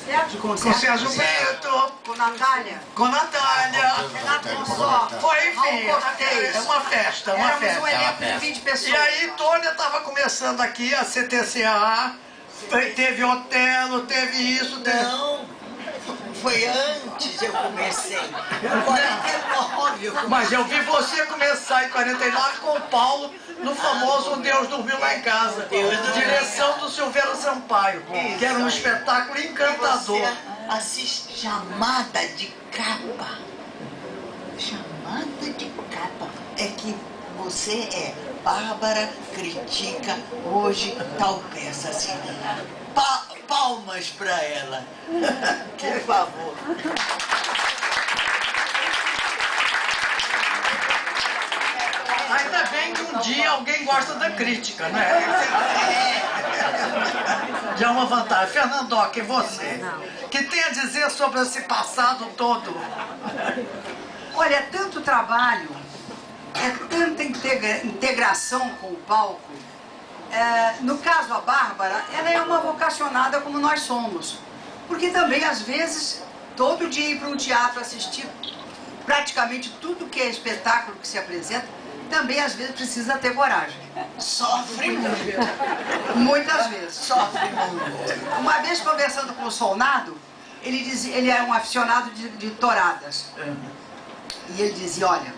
Sérgio? Com Sérgio Brito. Com Natália? Com Natália. Renato Monsó. Foi, enfim, Raul Cortez. é uma festa, uma Éramos festa. um elenco de 20 pessoas. E aí, Tônia estava começando aqui, a CTCA, teve Otelo, teve isso, teve... Não, foi antes eu comecei. Em 49 eu comecei. Mas eu vi você começar em 49 com o Paulo, no famoso Deus Dormiu Lá em Casa. Direção do Silveira Sampaio, que era um espetáculo encantador. Você assiste Chamada de Capa. Chamada de Capa. É que você é Bárbara critica hoje tal peça assim. Palmas pra ela. Por favor. Ainda bem que um dia alguém gosta da crítica, né? Já é uma vantagem. Fernandoca, e você? O que tem a dizer sobre esse passado todo? Olha, é tanto trabalho, é tanta integração com o palco. No caso, a Bárbara, ela é uma vocacionada como nós somos. Porque também, às vezes, todo dia ir para um teatro assistir praticamente tudo que é espetáculo que se apresenta, também, às vezes, precisa ter coragem. Sofre muito. Muitas vezes. Sofre muito. Uma vez, conversando com o Solnado, ele é um aficionado de touradas. E ele dizia, olha,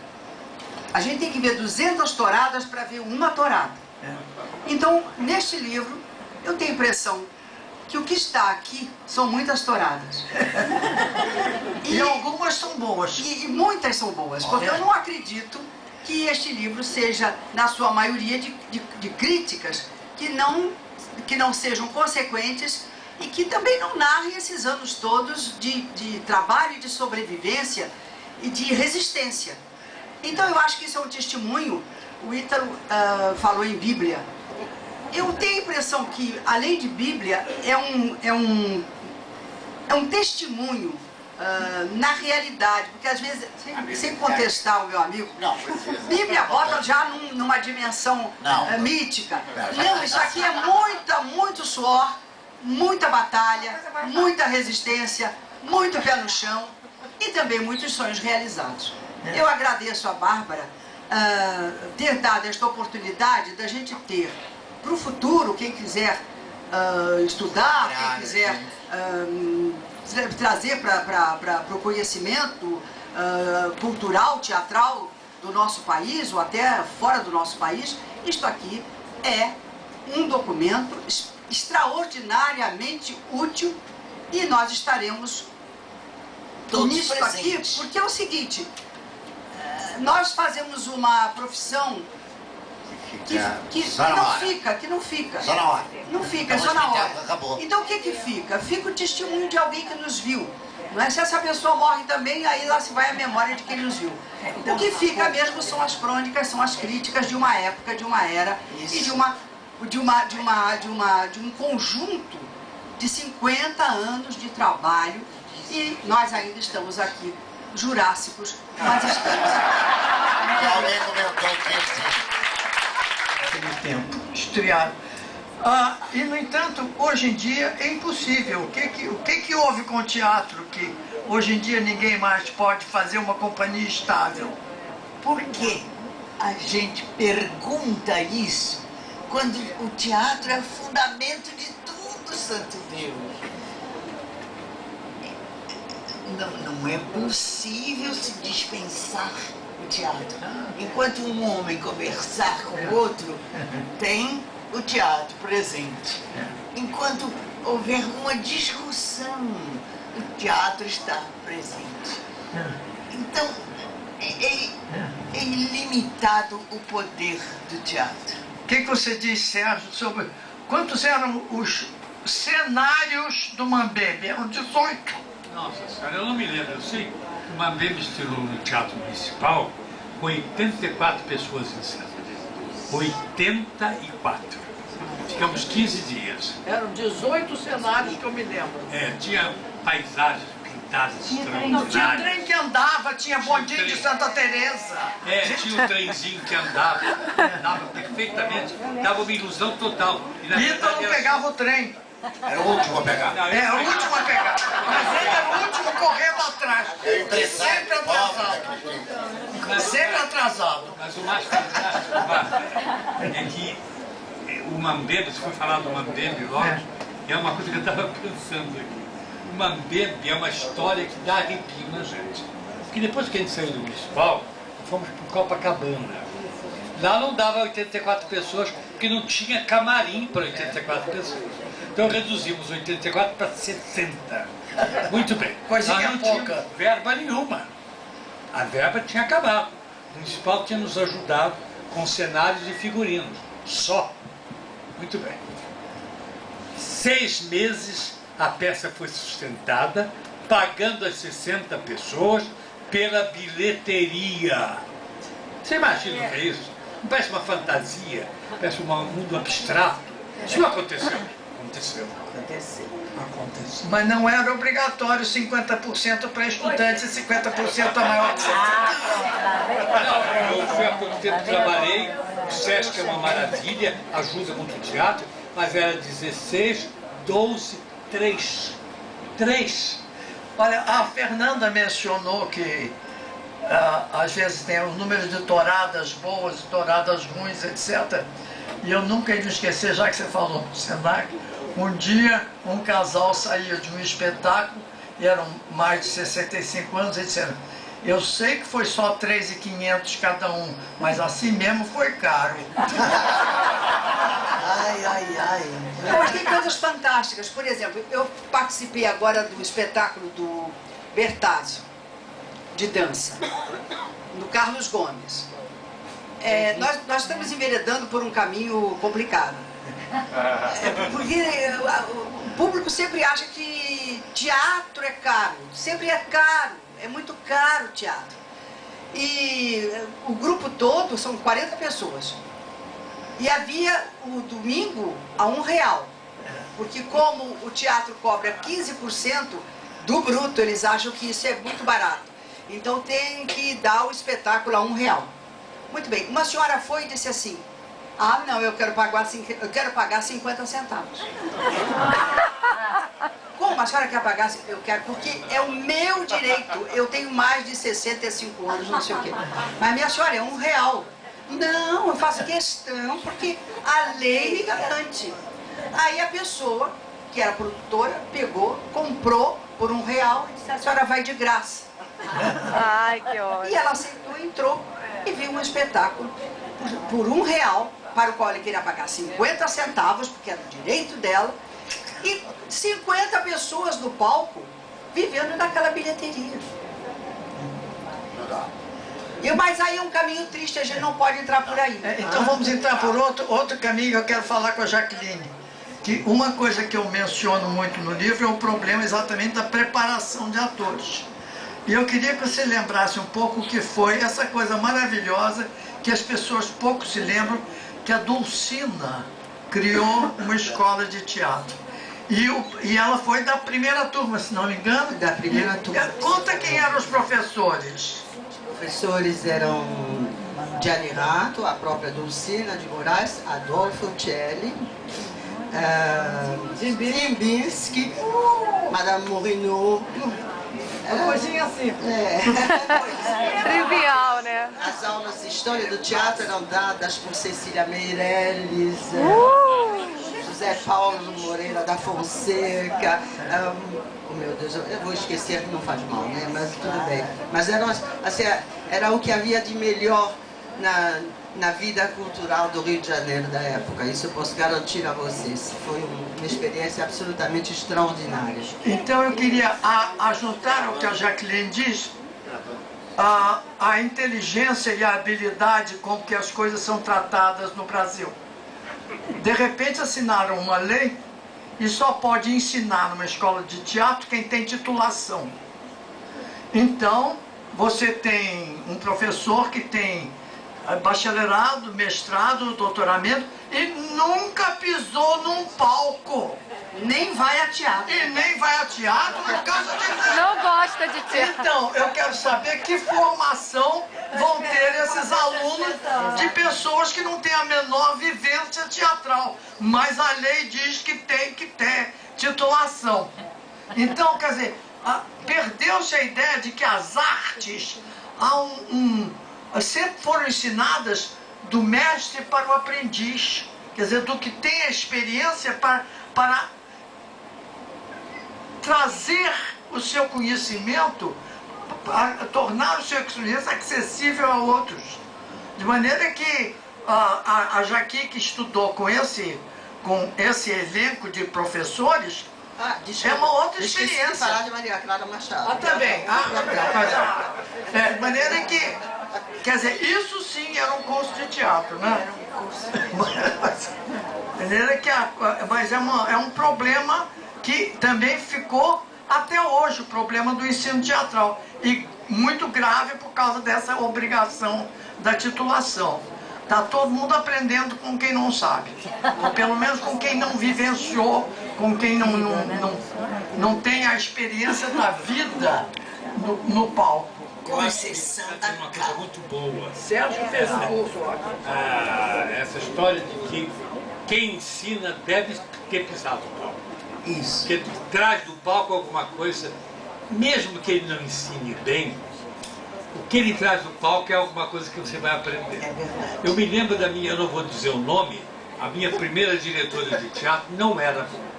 a gente tem que ver 200 touradas para ver uma tourada. Então, neste livro, eu tenho a impressão que o que está aqui são muitas touradas. E algumas são boas. E muitas são boas, porque eu não acredito que este livro seja, na sua maioria, de críticas que não sejam consequentes e que também não narrem esses anos todos de trabalho, de sobrevivência e de resistência. Então eu acho que isso é um testemunho. O Ítalo falou em Bíblia. Eu tenho a impressão que, além de Bíblia, é um testemunho na realidade, porque às vezes, sem contestar o meu amigo, Bíblia bota já numa dimensão mítica. Não, isso aqui é muito suor, muita batalha, muita resistência, muito pé no chão e também muitos sonhos realizados. Eu agradeço a Bárbara ter dado esta oportunidade da gente ter para o futuro, quem quiser estudar, quem quiser trazer para o conhecimento cultural, teatral do nosso país ou até fora do nosso país, isto aqui é um documento extraordinariamente útil e nós estaremos nisso aqui, porque é o seguinte, nós fazemos uma profissão que não fica. Só na hora. Não fica, só na hora. Acabou. Então o que que fica? Fica o testemunho de alguém que nos viu. Não é? Se essa pessoa morre também, aí lá se vai a memória de quem nos viu. O que fica mesmo são as crônicas, são as críticas de uma época, de uma era e de um conjunto de 50 anos de trabalho. E nós ainda estamos aqui, jurássicos, mas estamos aqui. Alguém comentou que Aquele tempo, estrearam. E, no entanto, hoje em dia é impossível. O que houve com o teatro que hoje em dia ninguém mais pode fazer uma companhia estável? Por que a gente pergunta isso quando o teatro é o fundamento de tudo, santo Deus? Não é possível se dispensar o teatro. Enquanto um homem conversar com o outro, tem o teatro presente. Enquanto houver uma discussão, o teatro está presente. Então, é ilimitado o poder do teatro. O que você diz, Sérgio, sobre quantos eram os cenários do Mambembe? Eram 18. Nossa senhora, eu não me lembro. Eu sei que o Mambembe estreou no Teatro Municipal com 84 pessoas em cena. 84. Ficamos 15 dias. Eram 18 cenários que eu me lembro. Tinha paisagens pintadas Não, tinha extraordinárias. trem que andava, tinha bondinho de Santa Teresa. Tinha um trenzinho que andava perfeitamente, dava uma ilusão total. E na Ítalo verdade era pegava o trem. era o último a pegar. Não, É, o último a pegar. para trás. Sempre atrasado. Sempre atrasado. Mas o mais fantástico, Wagner, é que o Mambembe, se for falar do Mambembe logo, é uma coisa que eu estava pensando aqui. O Mambembe é uma história que dá arrepio na gente. Porque depois que a gente saiu do municipal, fomos para o Copacabana. Lá não dava 84 pessoas, porque não tinha camarim para 84 pessoas. Então reduzimos 84 para 60. Muito bem. Coisinha não pouca. tinha verba nenhuma. A verba tinha acabado. O municipal tinha nos ajudado com cenários e figurinos. Só. Muito bem. 6 meses a peça foi sustentada, pagando as 60 pessoas pela bilheteria. Você imagina o que é isso? Não parece uma fantasia, parece um mundo abstrato. Isso não aconteceu. Aconteceu. Aconteceu. Mas não era obrigatório 50% para estudantes e 50% a maior de 60. Não, eu fui há pouco tempo, trabalhei, o Sesc é uma maravilha, ajuda muito o teatro, mas era 16, 12, 3. 3. Olha, a Fernanda mencionou que às vezes tem os números de touradas boas, touradas ruins, etc. E eu nunca ia me esquecer, já que você falou no Senac, um dia um casal saía de um espetáculo, e eram mais de 65 anos, e disseram: eu sei que foi só 3.500 cada um, mas assim mesmo foi caro. Ai, ai, ai. Mas tem coisas fantásticas. Por exemplo, eu participei agora do espetáculo do Bertazzo, de dança, no Carlos Gomes. Nós estamos enveredando por um caminho complicado. Porque o público sempre acha que teatro é caro. Sempre é caro. É muito caro o teatro. E o grupo todo são 40 pessoas. E havia o domingo a R$1. Porque como o teatro cobra 15% do bruto, eles acham que isso é muito barato. Então tem que dar o espetáculo a R$1. Muito bem, uma senhora foi e disse assim: ah, não, eu quero pagar 50 centavos. Como a senhora quer pagar? Eu quero, porque é o meu direito. Eu tenho mais de 65 anos, não sei o quê. Mas minha senhora, é R$1. Não, eu faço questão, porque a lei me garante. Aí a pessoa, que era produtora, pegou, comprou por R$1 e disse: a senhora vai de graça. Ai, que ótimo. E ela aceitou, entrou e viu um espetáculo por R$1, para o qual ele queria pagar 50 centavos, porque era o direito dela, e 50 pessoas no palco vivendo naquela bilheteria. Mas aí é um caminho triste, a gente não pode entrar por aí. Então vamos entrar por outro caminho. Eu quero falar com a Jaqueline. Que uma coisa que eu menciono muito no livro é o problema exatamente da preparação de atores. E eu queria que você lembrasse um pouco o que foi essa coisa maravilhosa que as pessoas pouco se lembram, que a Dulcina criou uma escola de teatro. E ela foi da primeira turma, se não me engano. Da primeira turma. Conta quem eram os professores. Os professores eram Gianni Rato, a própria Dulcina de Moraes, Adolfo Celli, Zimbinski, Madame Morinot. Uma coisinha assim. Trivial, né? As aulas de história do teatro eram dadas por Cecília Meirelles, José Paulo Moreira da Fonseca. Oh meu Deus, eu vou esquecer, não faz mal, né? Mas tudo bem. Mas assim, era o que havia de melhor na vida cultural do Rio de Janeiro da época. Isso eu posso garantir a vocês. Foi uma experiência absolutamente extraordinária. Então eu queria ajuntar o que a Jaqueline diz, a inteligência e a habilidade com que as coisas são tratadas no Brasil. De repente assinaram uma lei e só pode ensinar numa escola de teatro quem tem titulação. Então você tem um professor que tem bacharelado, mestrado, doutoramento e nunca pisou num palco. Nem vai a teatro. E nem vai a teatro por causa de... Não gosta de teatro. Então, eu quero saber que formação vão ter esses alunos de pessoas que não têm a menor vivência teatral. Mas a lei diz que tem que ter titulação. Então, quer dizer, perdeu-se a ideia de que as artes sempre foram ensinadas do mestre para o aprendiz, quer dizer, do que tem a experiência para trazer o seu conhecimento, para tornar o seu conhecimento acessível a outros. De maneira que a Jaqui, que estudou com esse elenco de professores, é uma outra experiência. Falar de Maria Clara Machado. Também. De maneira que, quer dizer, isso sim era um curso de teatro, né? Era um curso de teatro. De maneira que, mas é um problema que também ficou até hoje, o problema do ensino teatral. E muito grave por causa dessa obrigação da titulação. Está todo mundo aprendendo com quem não sabe. Ou pelo menos com quem não vivenciou, com quem não tem a experiência da vida no palco. Conceição da uma coisa muito boa. Sérgio fez um curso ótimo. Essa história de que quem ensina deve ter pisado no palco. Isso. Que traz do palco alguma coisa, mesmo que ele não ensine bem, o que ele traz do palco é alguma coisa que você vai aprender. É verdade. Eu me lembro da minha, eu não vou dizer o nome, a minha primeira diretora de teatro não era boa.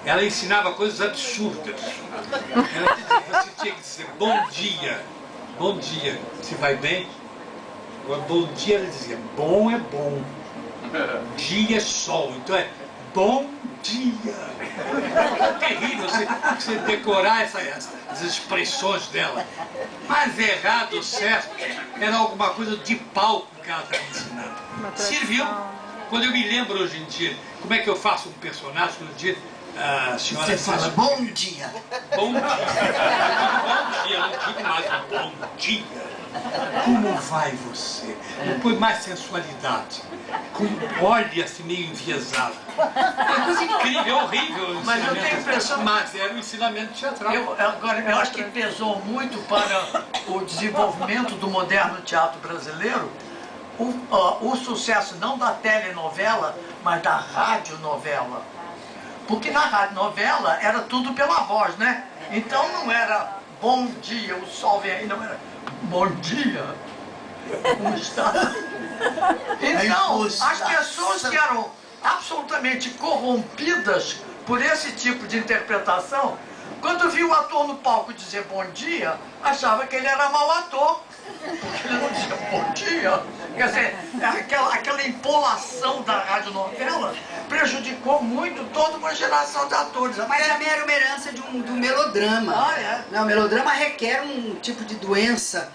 Ela ensinava coisas absurdas. Ela dizia, você tinha que dizer bom dia, se vai bem. Agora, bom dia, ela dizia, bom é bom, dia é sol, então é bom dia. É terrível você decorar essas expressões dela. Mas errado ou certo, era alguma coisa de palco que ela estava ensinando. Serviu. Quando eu me lembro hoje em dia, como é que eu faço um personagem, quando eu digo, senhora... Você fala bom dia. Bom dia. Bom dia, não digo mais bom dia. Como vai você? Põe mais sensualidade. Olhe assim meio enviesado. É uma coisa incrível, é horrível o Mas eu tenho a impressão... Mas era um ensinamento teatral. Eu acho que pesou muito para o desenvolvimento do moderno teatro brasileiro o sucesso não da telenovela, mas da radionovela. Porque na radionovela era tudo pela voz, né? Então não era bom dia, o sol vem aí, não era bom dia, como está? Então, as pessoas que eram absolutamente corrompidas por esse tipo de interpretação, quando viu o ator no palco dizer bom dia, achava que ele era mau ator, porque ele não dizia bom dia. Quer dizer, aquela empolação da radionovela prejudicou muito toda uma geração de atores. Mas também era uma herança do melodrama. Não, o melodrama requer um tipo de doença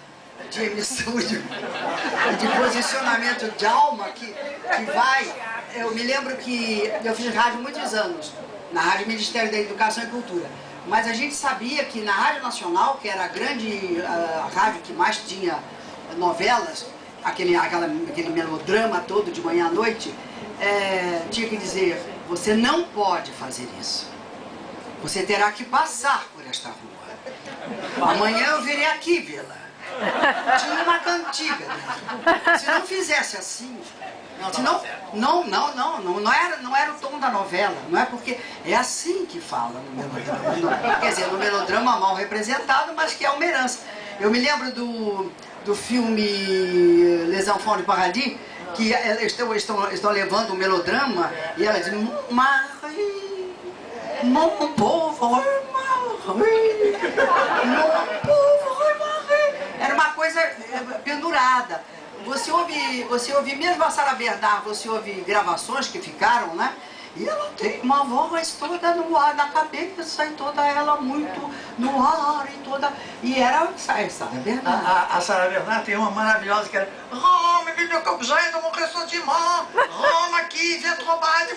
de emissão de posicionamento de alma que vai... Eu me lembro que eu fiz rádio muitos anos, na Rádio Ministério da Educação e Cultura. Mas a gente sabia que na Rádio Nacional, que era a rádio que mais tinha novelas, aquele melodrama todo de manhã à noite, tinha que dizer, você não pode fazer isso. Você terá que passar por esta rua. Amanhã eu virei aqui, Vila. Tinha uma cantiga, né? Se não fizesse assim... Não era o tom da novela, não é porque é assim que fala no melodrama. Quer dizer, no melodrama mal representado, mas que é uma herança. Eu me lembro do filme Les Enfants du Paradis, que estão levando um melodrama e ela diz, Marie, mon pauvre Marie, mon pauvre Marie. Era uma coisa pendurada. Você ouve mesmo a Sarah Bernard, você ouve gravações que ficaram, né? E ela tem uma voz toda no ar, na cabeça, e toda ela muito no ar, e era a Sarah Bernard. A Sarah Bernard tem uma maravilhosa que era Rome, bibliocopjé, mon ressentiment, Rome aqui, viens roubar, é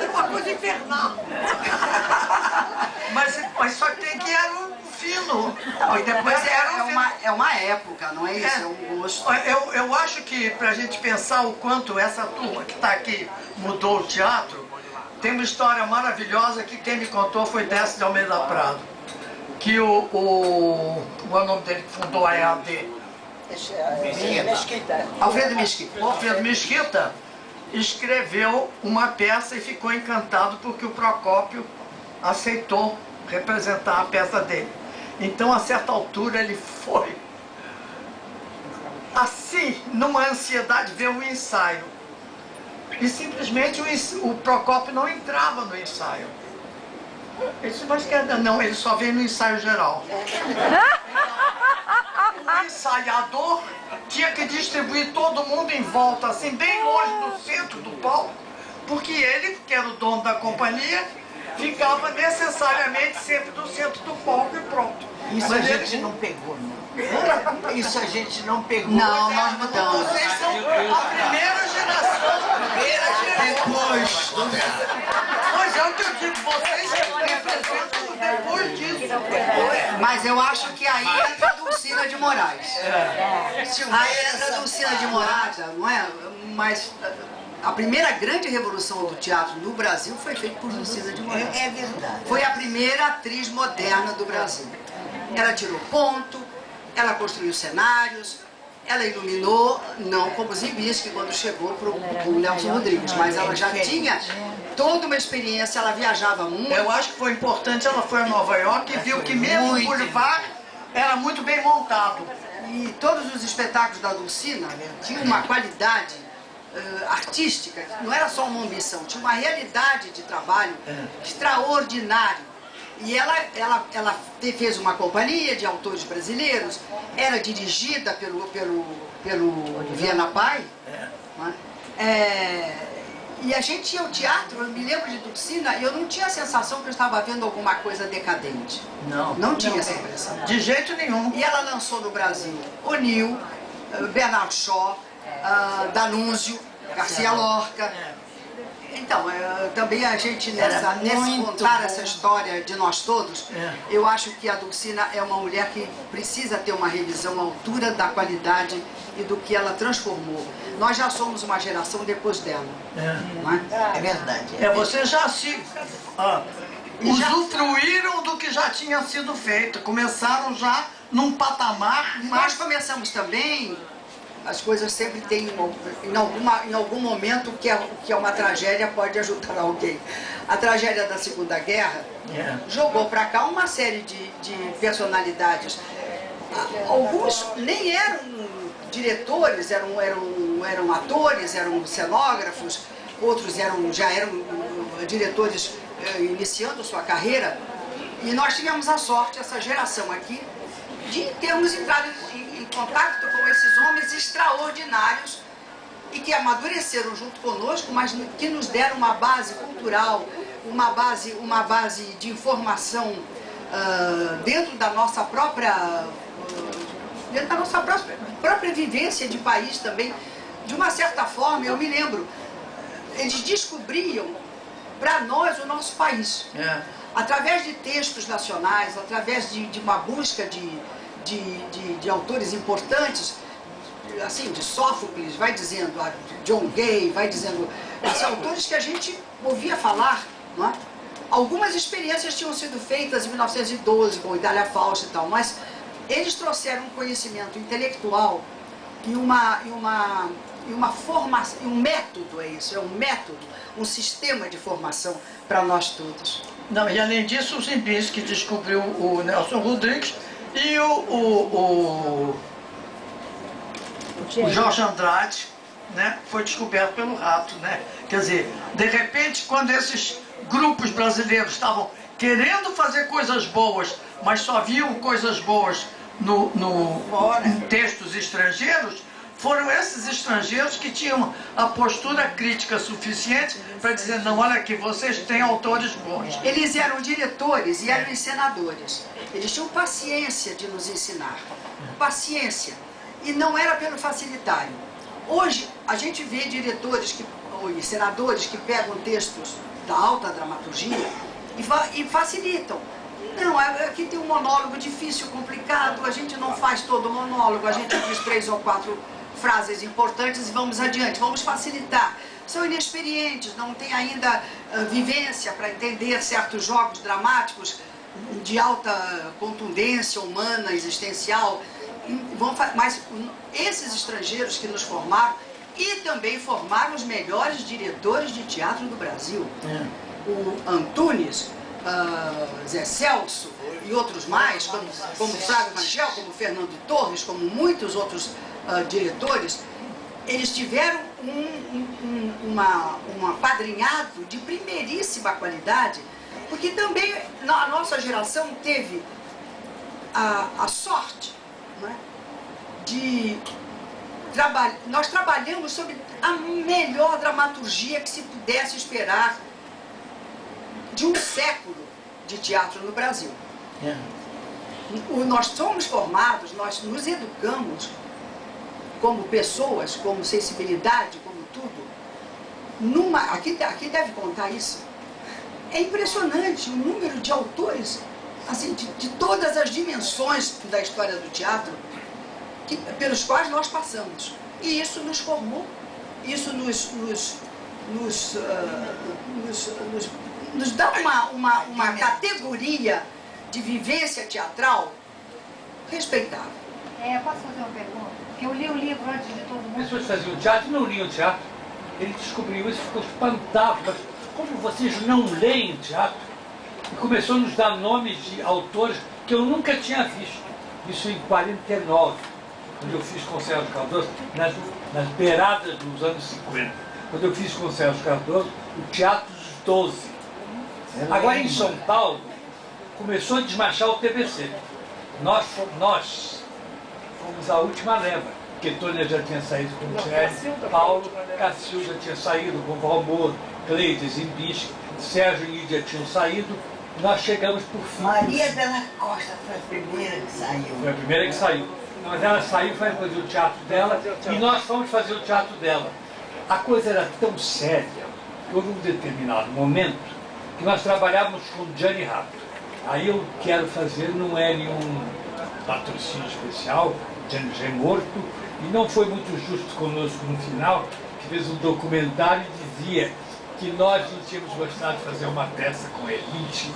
uma coisa infernal. Mas só que tem que era um fino. E depois é uma época, não é isso? É um gosto. Eu acho que pra gente pensar o quanto essa turma que está aqui mudou o teatro, tem uma história maravilhosa que quem me contou foi Décio de Almeida Prado. Que qual é o nome dele que fundou a EAD? Mesquita. Alfredo Mesquita. O Alfredo Mesquita escreveu uma peça e ficou encantado porque o Procópio aceitou representar a peça dele. Então, a certa altura, ele foi assim, numa ansiedade, ver o ensaio. E simplesmente o Procópio não entrava no ensaio. Ele disse, mas não, ele só veio no ensaio geral. O ensaiador tinha que distribuir todo mundo em volta, assim, bem longe do centro do palco, porque ele, que era o dono da companhia, ficava necessariamente sempre no centro do palco e pronto. Isso mas a gente não pegou, não. Isso a gente não pegou. Não, nós mudamos. Vocês são a primeira geração. Depois. Pois é o que eu digo, vocês representam depois disso. Mas eu acho que aí entra a Dulcina de Moraes. Aí entra a Dulcina de Moraes, não é? Mas a primeira grande revolução do teatro no Brasil foi feita por Dulcina de Moraes. É verdade. Foi a primeira atriz moderna do Brasil. Ela tirou ponto, ela construiu cenários, ela iluminou, não como Zimbisky quando chegou para o Nelson Rodrigues, mas ela já tinha toda uma experiência, ela viajava muito. Eu acho que foi importante, ela foi a Nova York e viu que mesmo o Boulevard era muito bem montado. E todos os espetáculos da Dulcina tinham uma qualidade artística, não era só uma ambição, tinha uma realidade de trabalho extraordinária. E ela fez uma companhia de autores brasileiros, era dirigida pelo Viana Pai, e a gente ia ao teatro, eu me lembro de Dulcina, e eu não tinha a sensação que eu estava vendo alguma coisa decadente. Não tinha essa impressão. De jeito nenhum. E ela lançou no Brasil O'Neill, Bernard Shaw, D'Annunzio, Garcia Lorca. Então, também a gente, nesse contar essa história de nós todos, eu acho que a Dulcina é uma mulher que precisa ter uma revisão à altura da qualidade e do que ela transformou. Nós já somos uma geração depois dela. Não é? É verdade. Vocês já se usufruíram do que já tinha sido feito. Começaram já num patamar. Nós começamos também. As coisas sempre têm, em algum momento, que é uma tragédia, pode ajudar alguém. A tragédia da Segunda Guerra jogou para cá uma série de personalidades. Alguns nem eram diretores, eram atores, eram cenógrafos, outros já eram diretores iniciando sua carreira. E nós tivemos a sorte, essa geração aqui, de termos entrado em contato com esses homens extraordinários e que amadureceram junto conosco, mas que nos deram uma base cultural, uma base de informação dentro da nossa própria vivência de país também. De uma certa forma, eu me lembro, eles descobriam para nós o nosso país. Através de textos nacionais, através de uma busca de autores importantes, assim, de Sófocles, vai dizendo, John Gay, vai dizendo, esses autores que a gente ouvia falar, não é? Algumas experiências tinham sido feitas em 1912, com Itália Fausta e tal, mas eles trouxeram um conhecimento intelectual e uma formação, um método, é um método, um sistema de formação para nós todos. Não, e além disso, o Zimbisky descobriu o Nelson Rodrigues e o Jorge Andrade, né, foi descoberto pelo Rato, né? Quer dizer, de repente, quando esses grupos brasileiros estavam querendo fazer coisas boas, mas só viam coisas boas em textos estrangeiros, foram esses estrangeiros que tinham a postura crítica suficiente para dizer, não, olha aqui, vocês têm autores bons. Eles eram diretores e eram encenadores. Eles tinham paciência de nos ensinar. Paciência. E não era pelo facilitário. Hoje, a gente vê diretores ou encenadores que pegam textos da alta dramaturgia e facilitam. Não, aqui tem um monólogo difícil, complicado, a gente não faz todo o monólogo, a gente diz 3 ou 4 frases importantes e vamos adiante, vamos facilitar. São inexperientes, não têm ainda vivência para entender certos jogos dramáticos de alta contundência humana, existencial. Mas esses estrangeiros que nos formaram e também formaram os melhores diretores de teatro do Brasil. O Antunes, Zé Celso e outros mais, como Flávio Rangel, como Fernando Torres, como muitos outros diretores, eles tiveram um apadrinhado de primeiríssima qualidade, porque também a nossa geração teve a sorte, não é, de trabalhar. Nós trabalhamos sobre a melhor dramaturgia que se pudesse esperar de um século de teatro no Brasil. Nós somos formados, nós nos educamos como pessoas, como sensibilidade, como tudo. Aqui deve contar isso. É impressionante o número de autores, assim, de todas as dimensões da história do teatro, pelos quais nós passamos. E isso nos formou, isso nos dá uma categoria de vivência teatral respeitável. Posso fazer uma pergunta? Porque eu li o livro antes de todo mundo. As pessoas faziam teatro e não liam teatro. Ele descobriu isso e ficou espantado. Mas como vocês não leem teatro? E começou a nos dar nomes de autores que eu nunca tinha visto. Isso em 49, quando eu fiz com o Sérgio Cardoso, nas beiradas dos anos 50. Quando eu fiz com o Sérgio Cardoso, o Teatro dos 12. Agora em São Paulo, começou a desmanchar o TBC. Nós fomos a última leva, porque Tônia já tinha saído com o Thierry, Paulo, Cacil já tinha saído com o Valmor, Cleides, Zimbisque, Sérgio e Lídia tinham saído, nós chegamos por fim. Maria Della Costa foi a primeira que saiu. Foi a primeira que saiu. Mas ela saiu, foi fazer o teatro dela, e nós fomos fazer o teatro dela. A coisa era tão séria, que houve um determinado momento que nós trabalhávamos com Gianni Rato. Aí eu quero fazer, não é nenhum patrocínio especial, Gianni já é morto, e não foi muito justo conosco no final, que fez um documentário e dizia que nós não tínhamos gostado de fazer uma peça com ele. Mentira.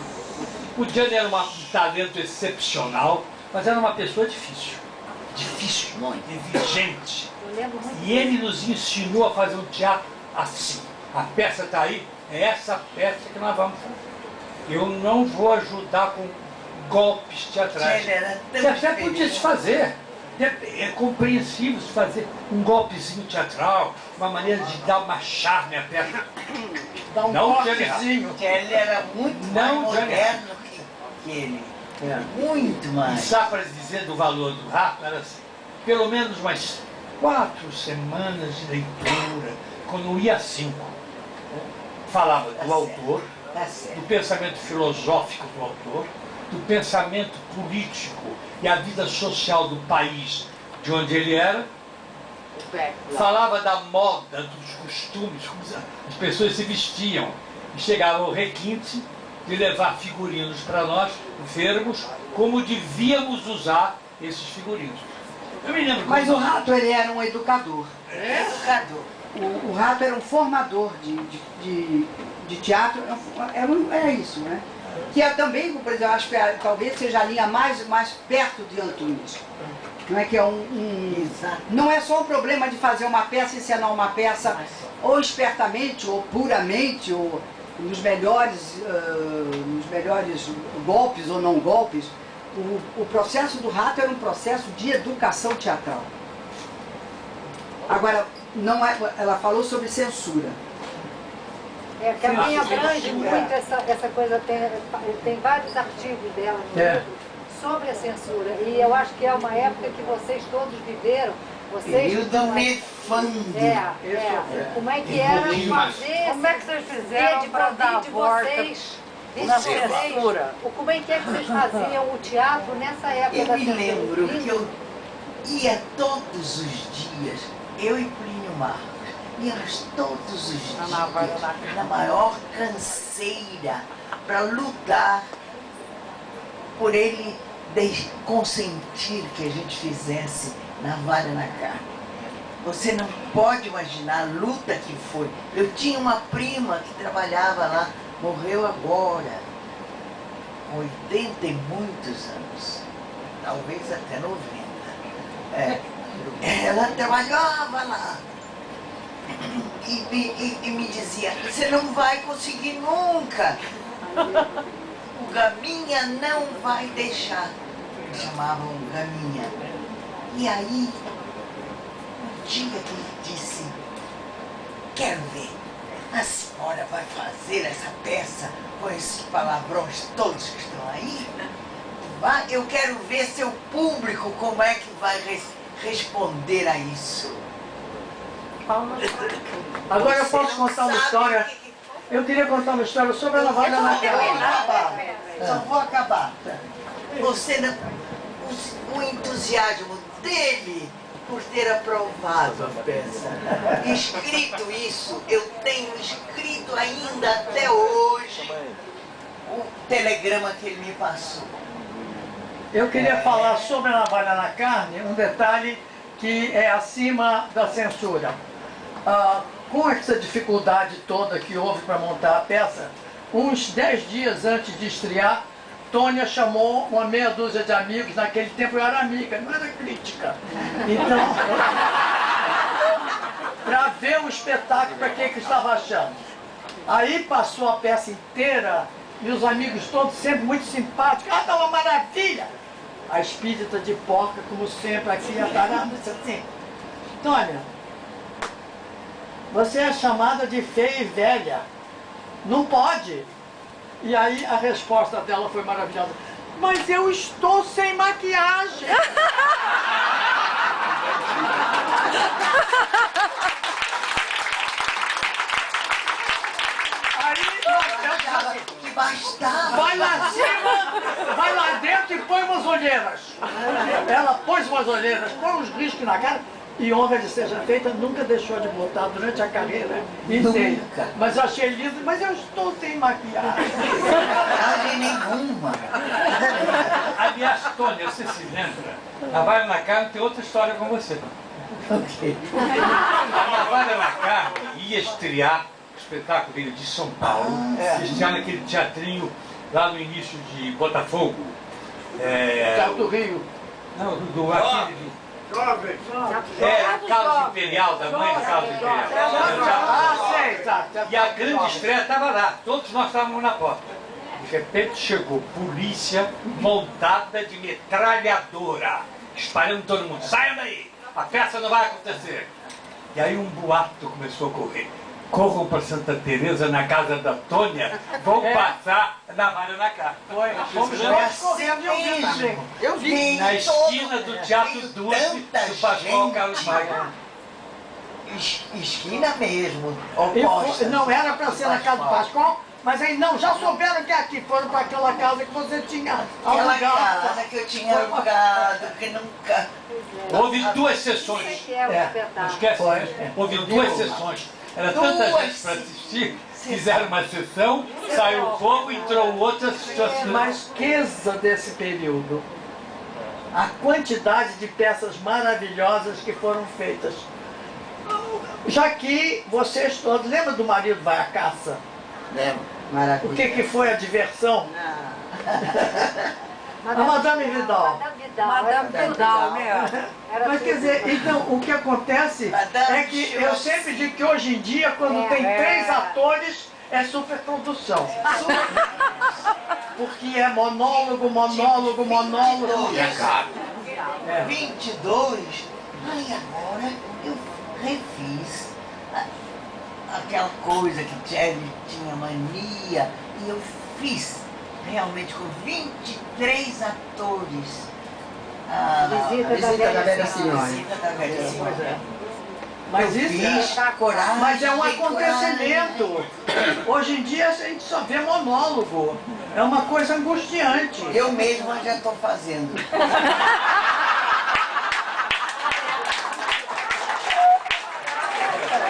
O Gianni era um talento excepcional, mas era uma pessoa difícil. Difícil, muito exigente. E ele nos ensinou a fazer um teatro assim. A peça está aí, é essa peça que nós vamos fazer. Eu não vou ajudar com golpes teatrais. Você até podia se fazer. É compreensível se fazer um golpezinho teatral, uma maneira de dar uma charme à peça. Dá um golpezinho. Porque ele era muito mais moderno que ele. Muito mais. E só para dizer do valor do Rato, era assim, pelo menos umas 4 semanas de leitura, quando ia a 5. Falava do autor, do pensamento filosófico do autor, do pensamento político e a vida social do país de onde ele era, falava da moda, dos costumes, como as pessoas se vestiam, e chegava ao requinte de levar figurinos para nós vermos como devíamos usar esses figurinos. Eu me lembro. Mas o Rato, ele era um educador. Educador. O Rato era um formador de teatro, era isso, né? Que é também, por exemplo, acho que talvez seja a linha mais perto de Antunes. Não é que é não é só um problema de fazer uma peça, encenar uma peça ou espertamente, ou puramente, ou nos melhores golpes ou não golpes. O processo do Rato era um processo de educação teatral. Agora, não é, ela falou sobre censura. Que a minha abrange muito essa coisa, tem vários artigos dela no livro sobre a censura. E eu acho que é uma época que vocês todos viveram. Período nefando. Como é que era fazer... Como é que vocês fizeram para dar a volta na censura? Como é que vocês faziam o teatro nessa época da censura? Eu me lembro que eu ia todos os dias, eu e Plínio Marcos, íamos todos os dias na maior canseira para lutar por ele consentir que a gente fizesse Navalha na Carne. Você não pode imaginar a luta que foi. Eu tinha uma prima que trabalhava lá, morreu agora, com 80 e muitos anos, talvez até 90. Ela trabalhava lá e me dizia, você não vai conseguir nunca. o Gaminha não vai deixar. Me chamavam Gaminha. E aí, um dia que ele disse, quero ver, a senhora vai fazer essa peça com esses palavrões todos que estão aí? Eu quero ver seu público como é que vai responder a isso. Agora eu posso contar uma história. Eu queria contar uma história sobre a navalha na cara. Só vou acabar. Você não, o entusiasmo dele por ter aprovado a peça. Escrito isso, eu tenho escrito ainda até hoje o telegrama que ele me passou. Eu queria falar sobre a navalha na carne, um detalhe que é acima da censura. Com essa dificuldade toda que houve para montar a peça, uns 10 dias antes de estrear, Tônia chamou uma meia dúzia de amigos, naquele tempo eu era amiga, não era crítica. Então, para ver o espetáculo, para que estava achando. Aí passou a peça inteira e os amigos todos sempre muito simpáticos. Ah, tá uma maravilha! A espírita de porca, como sempre, aqui a tarada, disse assim, Tônia, você é chamada de feia e velha. Não pode. E aí a resposta dela foi maravilhosa. Mas eu estou sem maquiagem. Aí que bastava. vai lá cima, vai lá dentro e põe umas olheiras. Ela pôs umas olheiras, põe uns riscos na cara. E honra de seja feita, nunca deixou de botar durante a carreira inteira. Mas eu achei lindo, mas eu estou sem maquiagem. Maquiagem nenhuma. Aliás, Tônia, você se lembra? Navalha na Carne tem outra história com você. Okay. A Navalha na Carne ia estrear o espetáculo dele de São Paulo, estrear naquele teatrinho lá no início de Botafogo. Teatro do Rio. Não, do aquele... Carlos Imperial, da mãe do Carlos Imperial. Sei, tá. E a grande estreia estava lá, todos nós estávamos na porta. De repente chegou polícia montada de metralhadora, espalhando todo mundo. Saiam daí, a peça não vai acontecer. E aí um boato começou a correr. Corram para Santa Teresa na casa da Tônia, vão passar navalha na cara. Fomos nós correndo e eu vi também. Eu vi. Na esquina do Teatro Duque, do Pascoal Carlos Maia. Esquina mesmo. Não era para ser na casa do Pascoal, mas aí não, já souberam que aqui foram para aquela casa que você tinha Aquela alugado. casa que eu tinha alugado, que nunca... Houve 2 sessões. Não esquece disso. Houve 2 sessões. Era tanta gente para assistir, fizeram uma sessão, saiu o povo, entrou outro, assistiu a sessão. Mas riqueza desse período, a quantidade de peças maravilhosas que foram feitas. Já que vocês todos, lembram do Marido Vai à Caça? Lembro. O que foi a diversão? A Madame Vidal. Madame Vidal, né? Mas quer dizer, então o que acontece é que eu sempre digo que hoje em dia, quando tem 3 atores, é superprodução. Porque é monólogo, monólogo, monólogo. E é caro. 22. Aí agora eu refiz aquela coisa que Tchelle tinha mania e eu fiz realmente com 23 atores. Visita da Velha Senhora. Visita da Velha Senhora. Mas isso mas é um acontecimento. Hoje em dia a gente só vê monólogo. É uma coisa angustiante. Eu mesma já estou fazendo.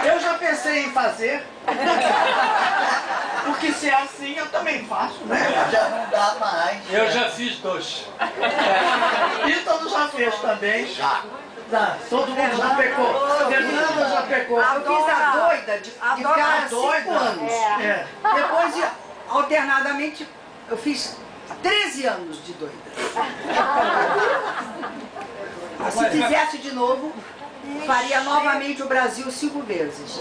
Eu já pensei em fazer. Porque se é assim, eu também faço, né? Já não dá mais. Eu já fiz 2. Ítalo já fez também. Já. Todo mundo já pecou. Fernanda já pecou. Eu fiz a doida de ficar 5 anos. Depois, alternadamente, eu fiz 13 anos de doida. Se fizesse de novo, faria novamente o Brasil 5 vezes.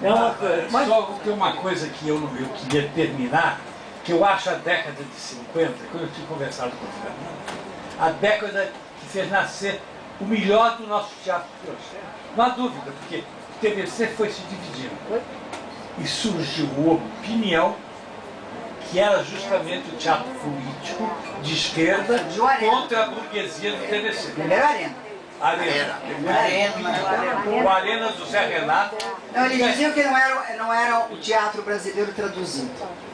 É uma coisa. Só tem uma coisa que eu queria terminar, que eu acho a década de 50, quando eu tinha conversado com o Fernando, a década que fez nascer o melhor do nosso teatro de hoje. Não há dúvida, porque o TVC foi se dividindo. E surgiu a Opinião, que era justamente o teatro político de esquerda contra a burguesia do TVC. Primeiro Arena. Arena. O Arena do Zé Renato. Não, eles diziam que não era o teatro brasileiro traduzido.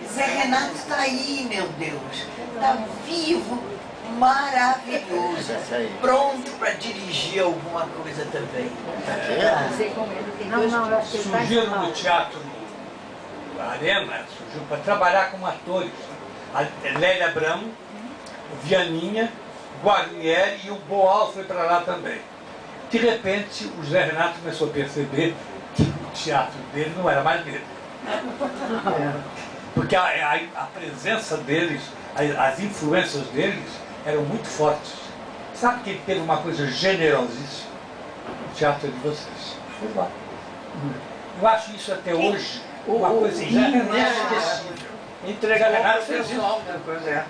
Zé Renato está aí, meu Deus. Está vivo, maravilhoso. Pronto para dirigir alguma coisa também. Surgiram no teatro Arena, surgiu para trabalhar como atores. A Lélia Abramo, o Vianinha, Guarnieri e o Boal foi para lá também. De repente, o Zé Renato começou a perceber que o teatro dele não era mais dele. Porque a presença deles, as influências deles eram muito fortes. Sabe que ele teve uma coisa generosíssima? O teatro é de vocês. Foi lá. Eu acho isso até hoje uma coisa inesquecível. Entregou o pessoal, né? Pois é.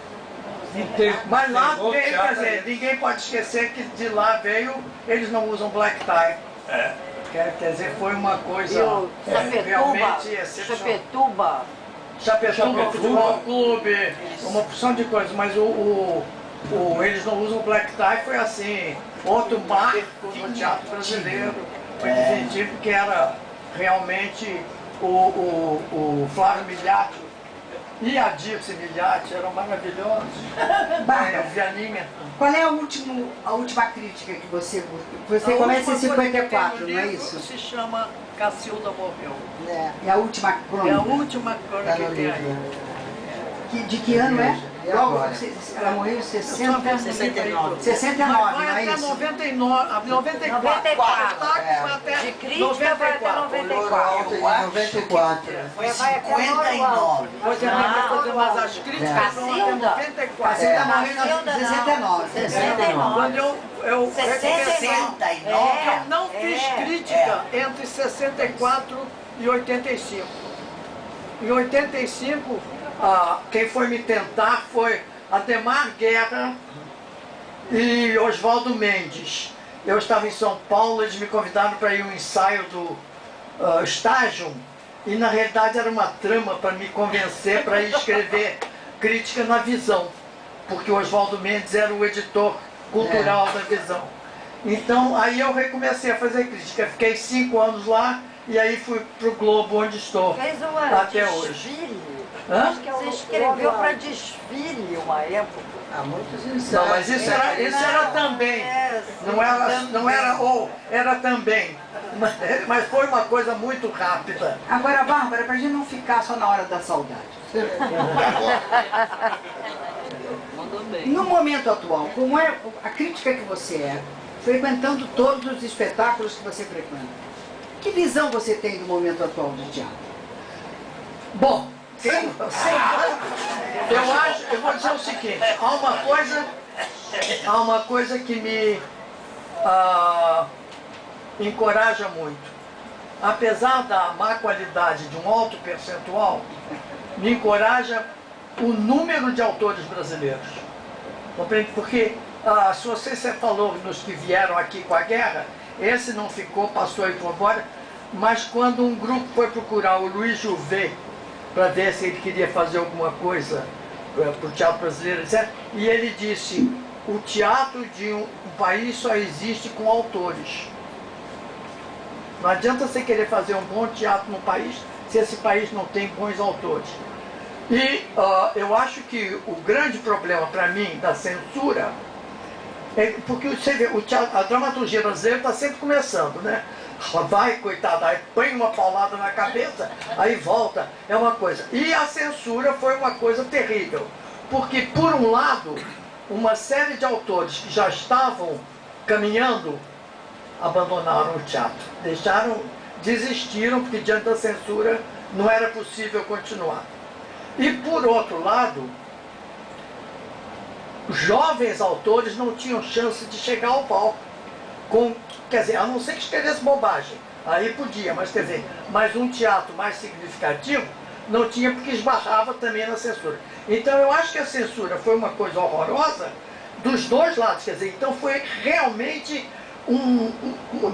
Mas lá veio, quer dizer, ninguém pode esquecer que de lá veio, eles não usam black tie. É. Quer dizer, foi uma coisa realmente excepcional. Chapecó Futebol Clube, uma porção de coisas, mas eles não usam black tie, foi assim, outro marco no teatro brasileiro, foi definitivo, que era realmente o Flávio Miliati e a Dirce Miliati eram maravilhosos. Bárbara, O Vianinha. qual é a última crítica que você começa em 54, não é isso? Se chama Cacilda Morreu. É a última crônica. É a última crônica que tem aí. De que ano é? Ela morreu em 69. 69, não é isso? 94. 94. De crítica vai até 94. 94. Foi 59. Você vai fazer mais as críticas vão até 94. Cacilda morreu em 69. 69. Quando eu 69. eu não fiz crítica entre 64 e 85. Em 85, quem foi me tentar foi Ademar Guerra e Oswaldo Mendes. Eu estava em São Paulo, eles me convidaram para ir ao ensaio do estágio, e na realidade era uma trama para me convencer para ir escrever crítica na Visão, porque o Oswaldo Mendes era o editor cultural da Visão. Então aí eu recomecei a fazer crítica, fiquei 5 anos lá e aí fui para o Globo, onde estou até hoje. Você escreveu para desfile uma época. Há muitos ensaios. Não, mas isso era também. Era também. Mas foi uma coisa muito rápida. Agora, Bárbara, para a gente não ficar só na hora da saudade. No momento atual, como é a crítica que você é, frequentando todos os espetáculos que você frequenta, que visão você tem do momento atual do teatro? Bom, eu vou dizer o seguinte, há uma coisa que me encoraja muito. Apesar da má qualidade de um alto percentual, me encoraja o número de autores brasileiros. Compreende? Porque se você falou nos que vieram aqui com a guerra, esse não ficou, passou e foi embora, mas quando um grupo foi procurar o Luiz Jouvet para ver se ele queria fazer alguma coisa para o teatro brasileiro, etc., e ele disse, o teatro de um país só existe com autores. Não adianta você querer fazer um bom teatro no país se esse país não tem bons autores. E eu acho que o grande problema para mim da censura é porque você vê, a dramaturgia brasileira está sempre começando, né? Vai, coitada, aí põe uma paulada na cabeça, aí volta, é uma coisa. E a censura foi uma coisa terrível, porque por um lado, uma série de autores que já estavam caminhando, abandonaram o teatro, desistiram, porque diante da censura não era possível continuar. E por outro lado, jovens autores não tinham chance de chegar ao palco. Quer dizer, a não ser que escrevesse bobagem, aí podia, mas quer dizer, mas um teatro mais significativo, não tinha porque esbarrava também na censura. Então eu acho que a censura foi uma coisa horrorosa dos dois lados, quer dizer, então foi realmente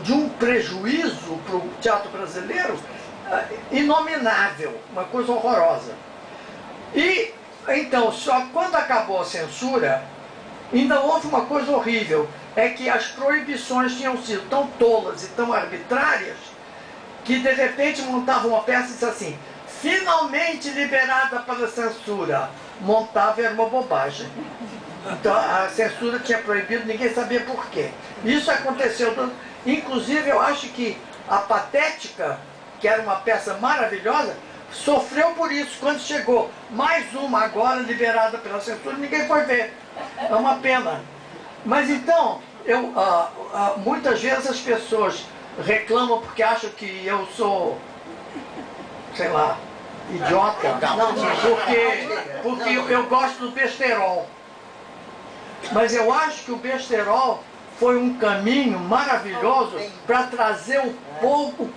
de um prejuízo para o teatro brasileiro inominável, uma coisa horrorosa. E então, só quando acabou a censura, ainda houve uma coisa horrível, é que as proibições tinham sido tão tolas e tão arbitrárias que de repente montavam uma peça e disse assim, finalmente liberada para a censura. Montava era uma bobagem. Então a censura tinha proibido, ninguém sabia por quê. Isso aconteceu, inclusive eu acho que a Patética, que era uma peça maravilhosa, sofreu por isso. Quando chegou mais uma agora liberada pela censura, ninguém foi ver. É uma pena. Mas então, muitas vezes as pessoas reclamam porque acham que eu sou, sei lá, idiota, porque eu gosto do besterol. Mas eu acho que o besterol foi um caminho maravilhoso para trazer o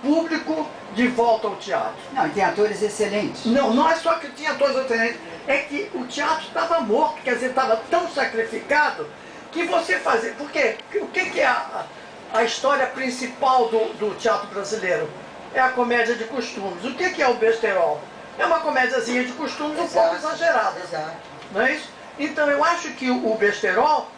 público de volta ao teatro. Não, e tem atores excelentes. Não é só que tinha atores excelentes, é que o teatro estava morto, quer dizer, estava tão sacrificado que você fazia... Porque o que é a história principal do teatro brasileiro? É a comédia de costumes. O que é o besterol? É uma comédiazinha de costumes um pouco exagerada. Não é isso? Então eu acho que o besterol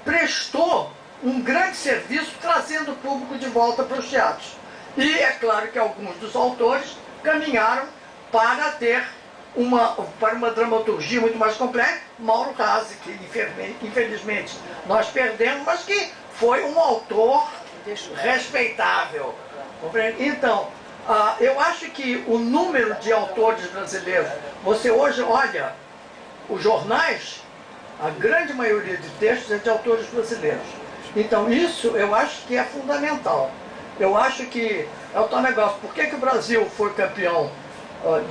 prestou um grande serviço trazendo o público de volta para os teatros. E é claro que alguns dos autores caminharam para ter uma dramaturgia muito mais complexa. Mauro Razzi, que infelizmente nós perdemos, mas que foi um autor respeitável. Então, eu acho que o número de autores brasileiros, você hoje olha os jornais, a grande maioria de textos é de autores brasileiros. Então isso eu acho que é fundamental. Eu acho que é o tal negócio, por que o Brasil foi campeão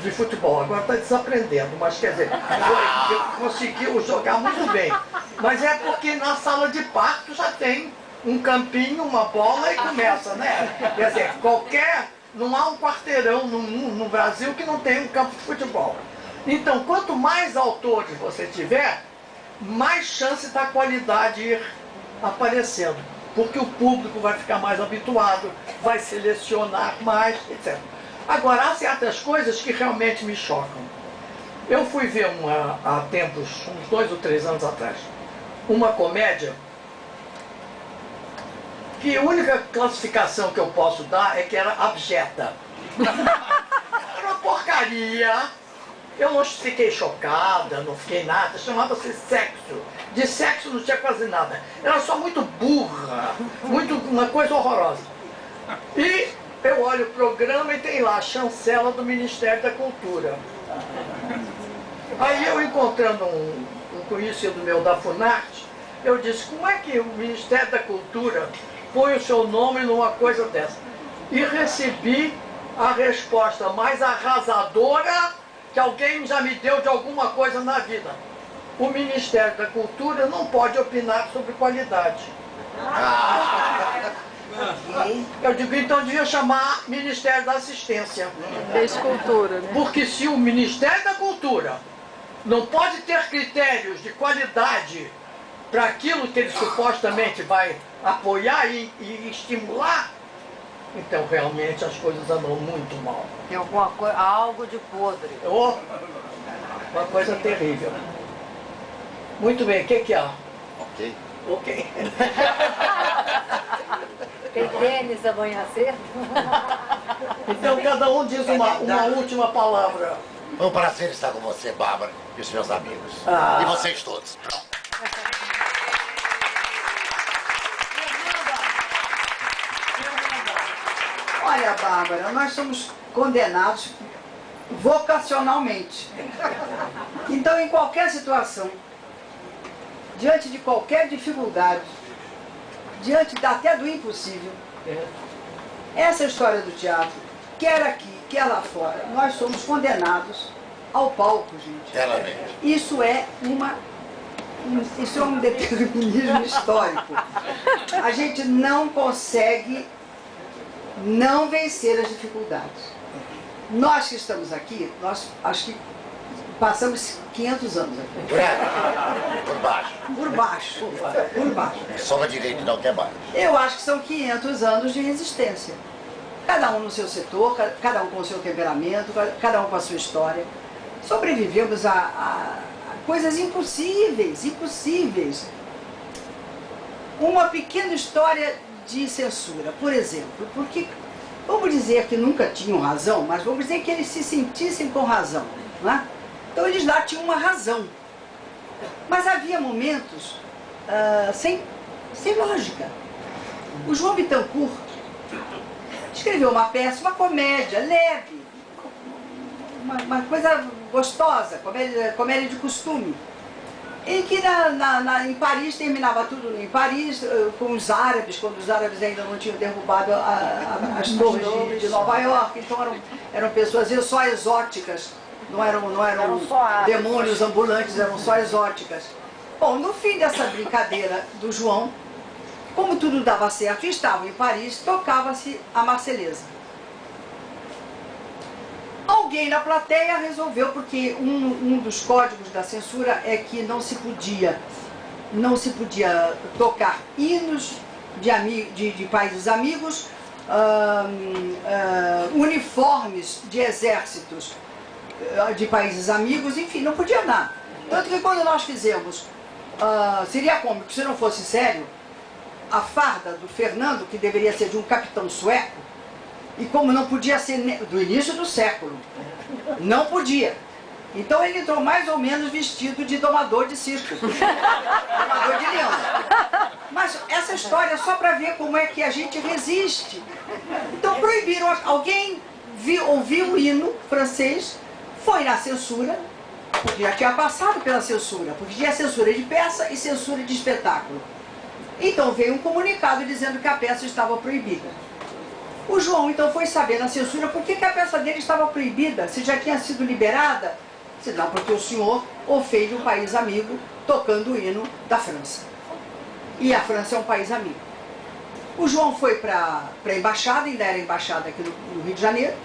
de futebol? Agora está desaprendendo, mas quer dizer, conseguiu jogar muito bem. Mas é porque na sala de parto já tem um campinho, uma bola e começa, né? Quer dizer, não há um quarteirão no Brasil que não tem um campo de futebol. Então, quanto mais autores você tiver, mais chance da qualidade ir aparecendo. Porque o público vai ficar mais habituado, vai selecionar mais, etc. Agora, há certas coisas que realmente me chocam. Eu fui ver há tempos, uns 2 ou 3 anos atrás, uma comédia que a única classificação que eu posso dar é que era abjeta. Era uma porcaria. Eu não fiquei chocada, não fiquei nada, chamava-se Sexo. De sexo não tinha quase nada. Era só muito burra, uma coisa horrorosa. E eu olho o programa e tem lá a chancela do Ministério da Cultura. Aí eu encontrando um conhecido meu da Funarte, eu disse, como é que o Ministério da Cultura põe o seu nome numa coisa dessa? E recebi a resposta mais arrasadora que alguém já me deu de alguma coisa na vida. O Ministério da Cultura não pode opinar sobre qualidade. Eu digo, então devia chamar Ministério da Assistência. Da Escultura, né? Porque se o Ministério da Cultura não pode ter critérios de qualidade para aquilo que ele supostamente vai apoiar e estimular, então realmente as coisas andam muito mal. Tem alguma coisa, algo de podre. Uma coisa terrível. Muito bem, o que há? Ok. Ok. Tem tênis amanhã cedo? Então cada um diz uma última palavra. Foi um prazer estar com você, Bárbara, e os meus amigos. E vocês todos. Pronto. Olha, Bárbara, nós somos condenados vocacionalmente. Então, em qualquer situação, diante de qualquer dificuldade, diante até do impossível, essa história do teatro, quer aqui, quer lá fora, nós somos condenados ao palco, gente. Isso é um determinismo histórico. A gente não consegue não vencer as dificuldades. Nós que estamos aqui, nós acho que passamos 500 anos aqui. Por baixo. Por baixo. Por baixo. Soma direito não quer mais. Eu acho que são 500 anos de resistência. Cada um no seu setor, cada um com o seu temperamento, cada um com a sua história. Sobrevivemos a coisas impossíveis, impossíveis. Uma pequena história de censura, por exemplo, porque vamos dizer que nunca tinham razão, mas vamos dizer que eles se sentissem com razão, não é? Então eles lá tinham uma razão. Mas havia momentos sem lógica. O João Bittencourt escreveu uma peça, uma comédia leve, uma coisa gostosa, comédia de costume, em que em Paris, terminava tudo em Paris, com os árabes, quando os árabes ainda não tinham derrubado as torres de Nova York. Então eram pessoas só exóticas, não eram demônios ambulantes, eram só exóticas. Bom, no fim dessa brincadeira do João, como tudo dava certo e estavam em Paris, tocava-se a Marselhesa. Alguém na plateia resolveu, porque um dos códigos da censura é que não se podia tocar hinos de países amigos, uniformes de exércitos de países amigos, enfim, não podia nada. Tanto que quando nós fizemos, seria cômico se não fosse sério, a farda do Fernando, que deveria ser de um capitão sueco, e como não podia ser do início do século, não podia. Então ele entrou mais ou menos vestido de domador de circo, domador de leão. Mas essa história é só para ver como é que a gente resiste. Então proibiram, alguém ouviu o hino francês, foi na censura, porque já tinha passado pela censura, porque tinha censura de peça e censura de espetáculo. Então veio um comunicado dizendo que a peça estava proibida. O João então foi saber na censura por que a peça dele estava proibida, se já tinha sido liberada. Se não, porque o senhor ofende um país amigo tocando o hino da França. E a França é um país amigo. O João foi para a embaixada, ainda era embaixada aqui no Rio de Janeiro,